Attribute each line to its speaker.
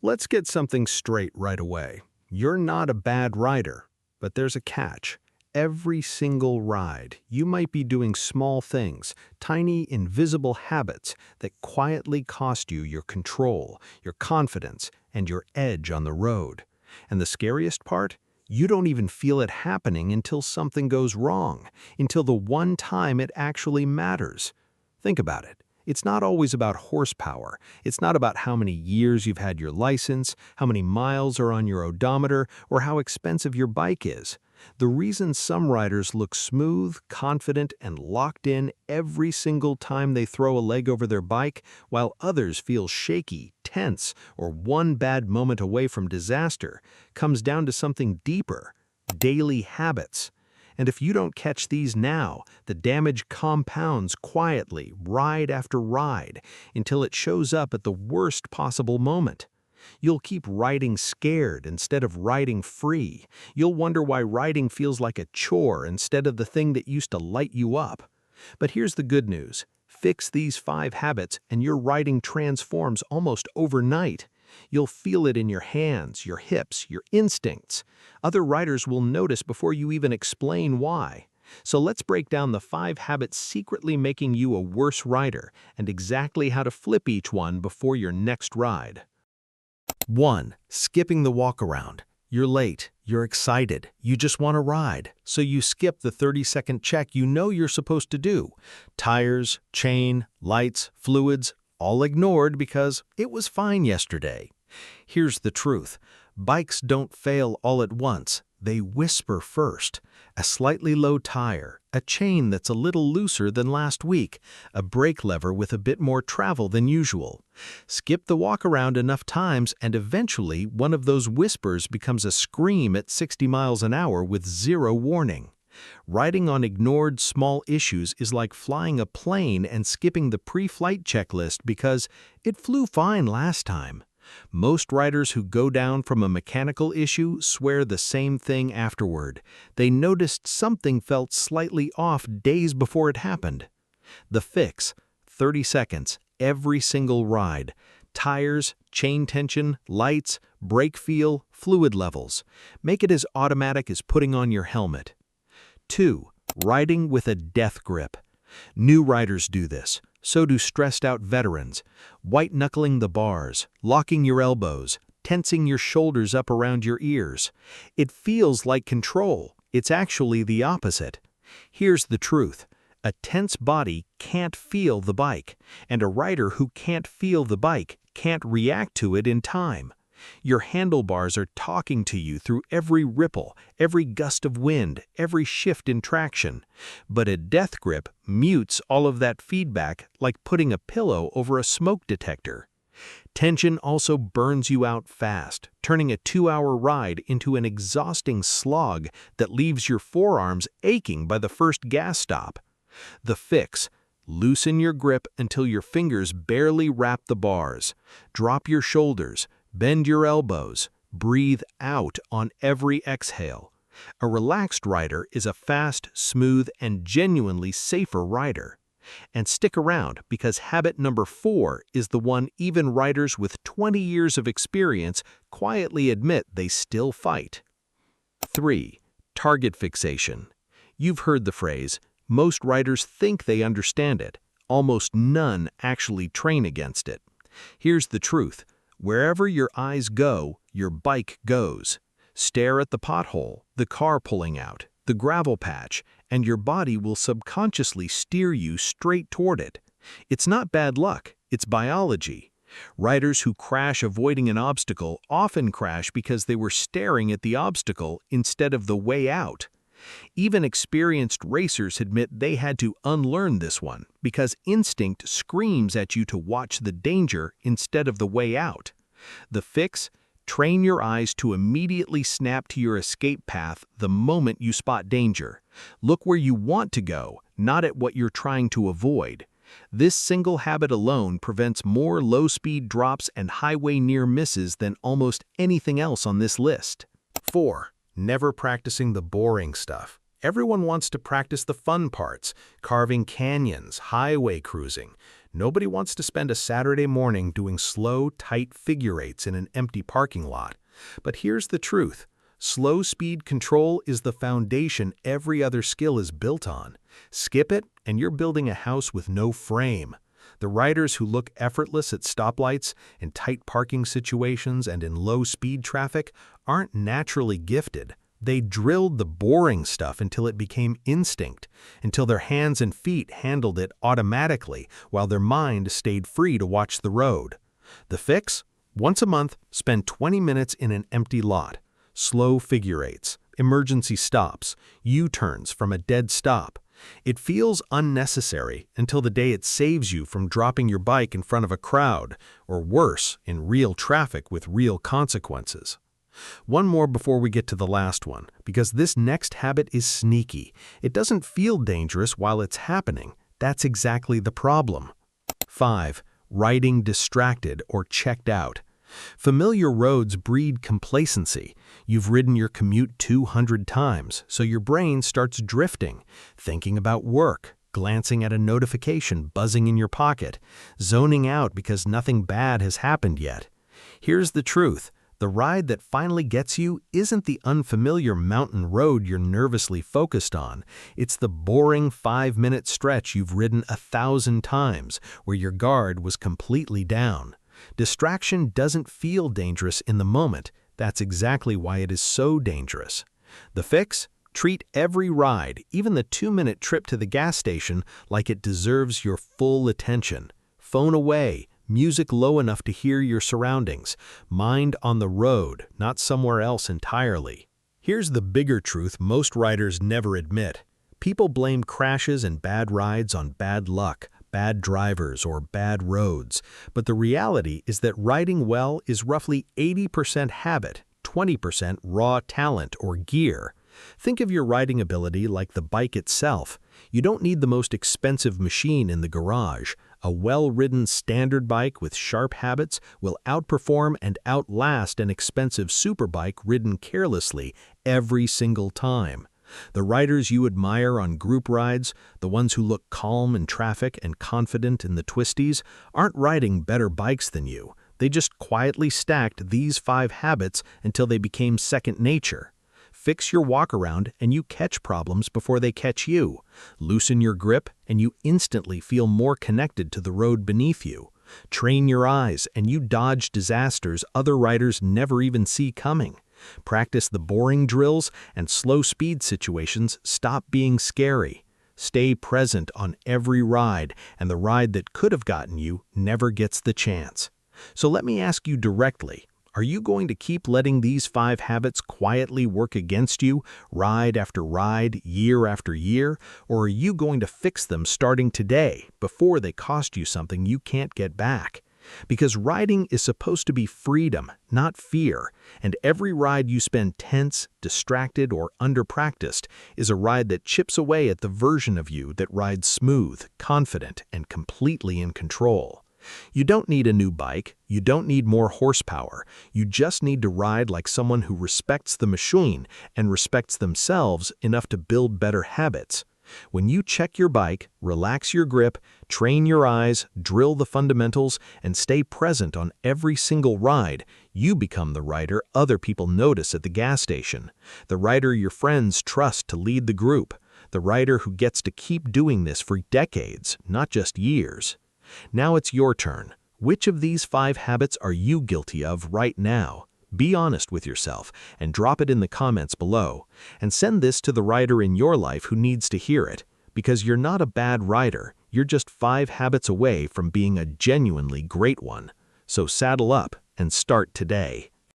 Speaker 1: Let's get something straight right away. You're not a bad rider, but there's a catch. Every single ride, you might be doing small things, tiny invisible habits that quietly cost you your control, your confidence, and your edge on the road. And the scariest part? You don't even feel it happening until something goes wrong, until the one time it actually matters. Think about it. It's not always about horsepower. It's not about how many years you've had your license, how many miles are on your odometer, or how expensive your bike is. The reason some riders look smooth, confident, and locked in every single time they throw a leg over their bike, while others feel shaky, tense, or one bad moment away from disaster, comes down to something deeper: daily habits. And if you don't catch these now, the damage compounds quietly, ride after ride, until it shows up at the worst possible moment. You'll keep riding scared instead of riding free. You'll wonder why riding feels like a chore instead of the thing that used to light you up. But here's the good news. Fix these 5 habits and your riding transforms almost overnight. You'll feel it in your hands, your hips, your instincts. Other riders will notice before you even explain why. So let's break down the 5 habits secretly making you a worse rider and exactly how to flip each one before your next ride. 1. Skipping the walk-around. You're late, you're excited, you just want to ride, so you skip the 30-second check you know you're supposed to do. Tires, chain, lights, fluids, all ignored because it was fine yesterday. Here's the truth. Bikes don't fail all at once. They whisper first. A slightly low tire, a chain that's a little looser than last week, a brake lever with a bit more travel than usual. Skip the walk-around enough times and eventually one of those whispers becomes a scream at 60 miles an hour with zero warning. Riding on ignored small issues is like flying a plane and skipping the pre-flight checklist because it flew fine last time. Most riders who go down from a mechanical issue swear the same thing afterward. They noticed something felt slightly off days before it happened. The fix: 30 seconds, every single ride. Tires, chain tension, lights, brake feel, fluid levels. Make it as automatic as putting on your helmet. 2. Riding with a death grip. New riders do this. So do stressed-out veterans. White-knuckling the bars, locking your elbows, tensing your shoulders up around your ears. It feels like control. It's actually the opposite. Here's the truth. A tense body can't feel the bike, and a rider who can't feel the bike can't react to it in time. Your handlebars are talking to you through every ripple, every gust of wind, every shift in traction. But a death grip mutes all of that feedback like putting a pillow over a smoke detector. Tension also burns you out fast, turning a 2-hour ride into an exhausting slog that leaves your forearms aching by the first gas stop. The fix: loosen your grip until your fingers barely wrap the bars. Drop your shoulders. Bend your elbows. Breathe out on every exhale. A relaxed rider is a fast, smooth, and genuinely safer rider. And stick around because habit number 4 is the one even riders with 20 years of experience quietly admit they still fight. 3. Target fixation. You've heard the phrase, most riders think they understand it. Almost none actually train against it. Here's the truth. Wherever your eyes go, your bike goes. Stare at the pothole, the car pulling out, the gravel patch, and your body will subconsciously steer you straight toward it. It's not bad luck, it's biology. Riders who crash avoiding an obstacle often crash because they were staring at the obstacle instead of the way out. Even experienced racers admit they had to unlearn this one because instinct screams at you to watch the danger instead of the way out. The fix: train your eyes to immediately snap to your escape path the moment you spot danger. Look where you want to go, not at what you're trying to avoid. This single habit alone prevents more low-speed drops and highway near misses than almost anything else on this list. 4. Never practicing the boring stuff. Everyone wants to practice the fun parts, carving canyons, highway cruising. Nobody wants to spend a Saturday morning doing slow, tight figure eights in an empty parking lot. But here's the truth. Slow speed control is the foundation every other skill is built on. Skip it, and you're building a house with no frame. The riders who look effortless at stoplights, in tight parking situations, and in low-speed traffic aren't naturally gifted. They drilled the boring stuff until it became instinct, until their hands and feet handled it automatically while their mind stayed free to watch the road. The fix? Once a month, spend 20 minutes in an empty lot. Slow figure eights, emergency stops, U-turns from a dead stop. It feels unnecessary until the day it saves you from dropping your bike in front of a crowd, or worse, in real traffic with real consequences. One more before we get to the last one, because this next habit is sneaky. It doesn't feel dangerous while it's happening. That's exactly the problem. 5. Riding distracted or checked out. Familiar roads breed complacency. You've ridden your commute 200 times, so your brain starts drifting, thinking about work, glancing at a notification buzzing in your pocket, zoning out because nothing bad has happened yet. Here's the truth. The ride that finally gets you isn't the unfamiliar mountain road you're nervously focused on. It's the boring 5-minute stretch you've ridden 1,000 times, where your guard was completely down. Distraction doesn't feel dangerous in the moment. That's exactly why it is so dangerous. The fix? Treat every ride, even the 2-minute trip to the gas station, like it deserves your full attention. Phone away. Music low enough to hear your surroundings. Mind on the road, not somewhere else entirely. Here's the bigger truth most riders never admit. People blame crashes and bad rides on bad luck, bad drivers, or bad roads. But the reality is that riding well is roughly 80% habit, 20% raw talent or gear. Think of your riding ability like the bike itself. You don't need the most expensive machine in the garage. A well-ridden standard bike with sharp habits will outperform and outlast an expensive superbike ridden carelessly every single time. The riders you admire on group rides, the ones who look calm in traffic and confident in the twisties, aren't riding better bikes than you. They just quietly stacked these 5 habits until they became second nature. Fix your walk-around and you catch problems before they catch you. Loosen your grip and you instantly feel more connected to the road beneath you. Train your eyes and you dodge disasters other riders never even see coming. Practice the boring drills and slow-speed situations stop being scary. Stay present on every ride, and the ride that could have gotten you never gets the chance. So let me ask you directly. Are you going to keep letting these 5 habits quietly work against you, ride after ride, year after year, or are you going to fix them starting today, before they cost you something you can't get back? Because riding is supposed to be freedom, not fear, and every ride you spend tense, distracted, or under-practiced is a ride that chips away at the version of you that rides smooth, confident, and completely in control. You don't need a new bike, you don't need more horsepower, you just need to ride like someone who respects the machine and respects themselves enough to build better habits. When you check your bike, relax your grip, train your eyes, drill the fundamentals, and stay present on every single ride, you become the rider other people notice at the gas station, the rider your friends trust to lead the group, the rider who gets to keep doing this for decades, not just years. Now it's your turn. Which of these 5 habits are you guilty of right now? Be honest with yourself and drop it in the comments below. And send this to the rider in your life who needs to hear it. Because you're not a bad rider, you're just 5 habits away from being a genuinely great one. So saddle up and start today.